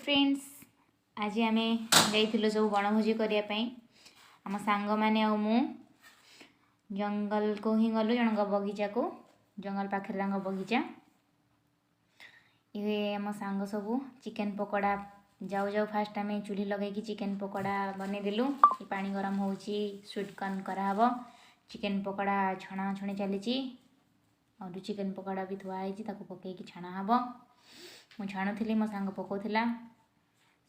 Friends आज आम जाइलु सब बनभोजी करने आम सांग मैंने मु जंगल को ही गलु जन बगीचा को जंगल पाखे बगीचा ये आम सांग सब चिकेन पकोड़ा जाऊ जाऊ फास्ट आम चूल्ही लगे चिकेन पकोड़ा बनईदेलु। पानी गरम हो स्वीट कॉर्न कराहब चिकेन पकोड़ा छणा छुणी चली और चिकेन पकोड़ा भी थुआई पकईकी छणा हम मु छाणुली मो सांग पकाउला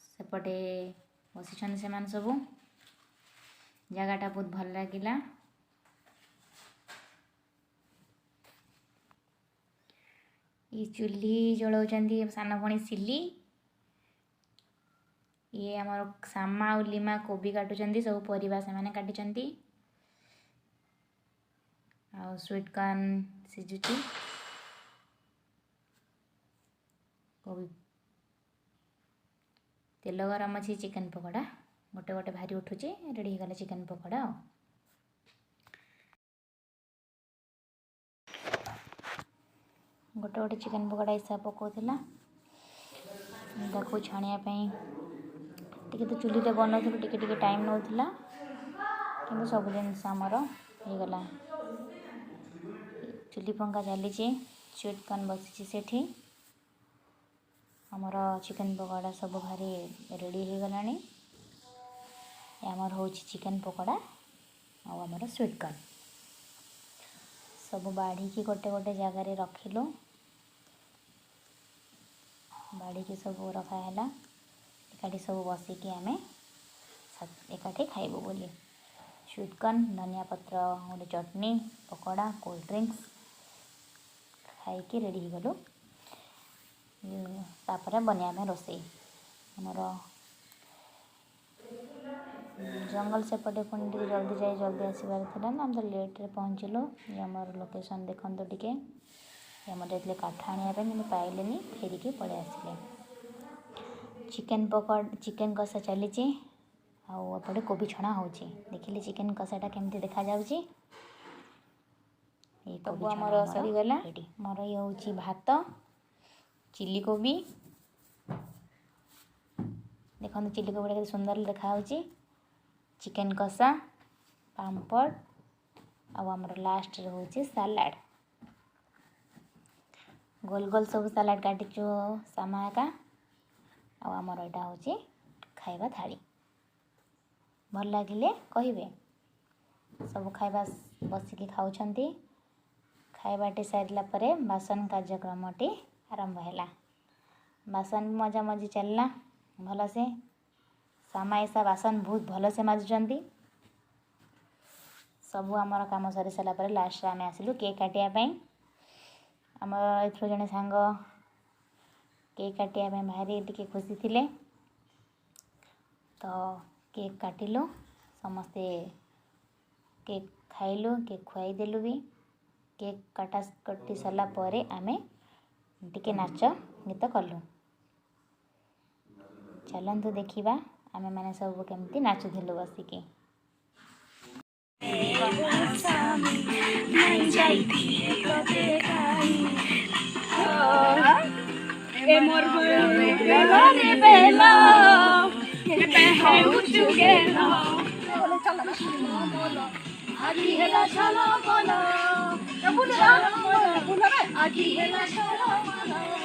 सेपटे बसी से सब जगटा बहुत भल लगिला। ये चूल्ही जलाऊँ सान भणी सिली ये आमर सामा और लीमा कोबी काटुचंती सब परिबा से माने काटिचंती आ स्वीट कॉर्न सिजुची कोबी तेल गरम अच्छी चिकेन पकोड़ा गोटे गोटे भारी उठुचे रेडी हो गला चिकेन पकोड़ा गोटे गोटे चिकेन पकोड़ा हिसाब पकाउला छाणिया टी तो चूल्ही रे बनौलु टी टाइम नौला कि सब जिनस आमर हो गला। चूल्ही पंखा चली स्वीट कॉर्न बसी सेठी आमर चिकेन पकोड़ा सब भारी रेडी हो गला। आमर हूँ चिकेन पकोड़ा आमर स्वीट कॉर्न सब बाढ़ी की गोटे गोटे जगार रखिलु बाढ़ी की सब रखाला एकाठी सब बसिकी आम एकाठी खाइबू बोली स्वीट कॉर्न धनिया पत्र गोटे चटनी पकोड़ा कोल्ड ड्रिंक्स खाई रेडी हो गलु। तापर बनिया रोसई आमर जंगल सेपटे पुणी जल्दी जाए जल्दी आसबार था ना आम तो लेट्रे पहुँचलु। आमर लोकेशन देखते टे आम जाते काठ आने कि पाइले फेरिकी पलि आसिले। चिकेन पकोड़ा चिकेन कषा चली आपटे कोबी छणा हो देखिले चिकेन कषाटा केमती देखा जाउची सब आमर सरीगला मोर ये हूँ भात चिली कोबी देखो चिली कोबी के सुंदर देखा चिकेन कषा पापड़ आमर लास्ट हूँ सालाड गोल गोल सब सालाड काटिचु सामाका आमर यहाँ हूँ खाइबा थाली भल लगिले कहिबे सब खाइबा बसिकी खाउछंती खाइबाटी सारला परे बासन कार्यक्रमटी आरंभ हैला। बासन मजा मजी चलला भल से सामा ऐसा बासन बहुत भल से माजुचंती सब आमर काम सरी सारा पर लास्ट आम आसिलु केक काटिया आम एथरो जने सांग केक काटिया भारी टिके खुशी थिले तो केक काटिलु समस्ते केक खाइलु केक खुआई देलु भी केक काटा कटी सारा परे आमे टिके नाच गीत कलु चलतु देखिबा आमे माने सब केमती नाचुथिलु बसिकी ए मोर बेला रे बेला केते हाउ चुगेला आगी हेला चलो बोलो बुला आगी हेला चलो बोलो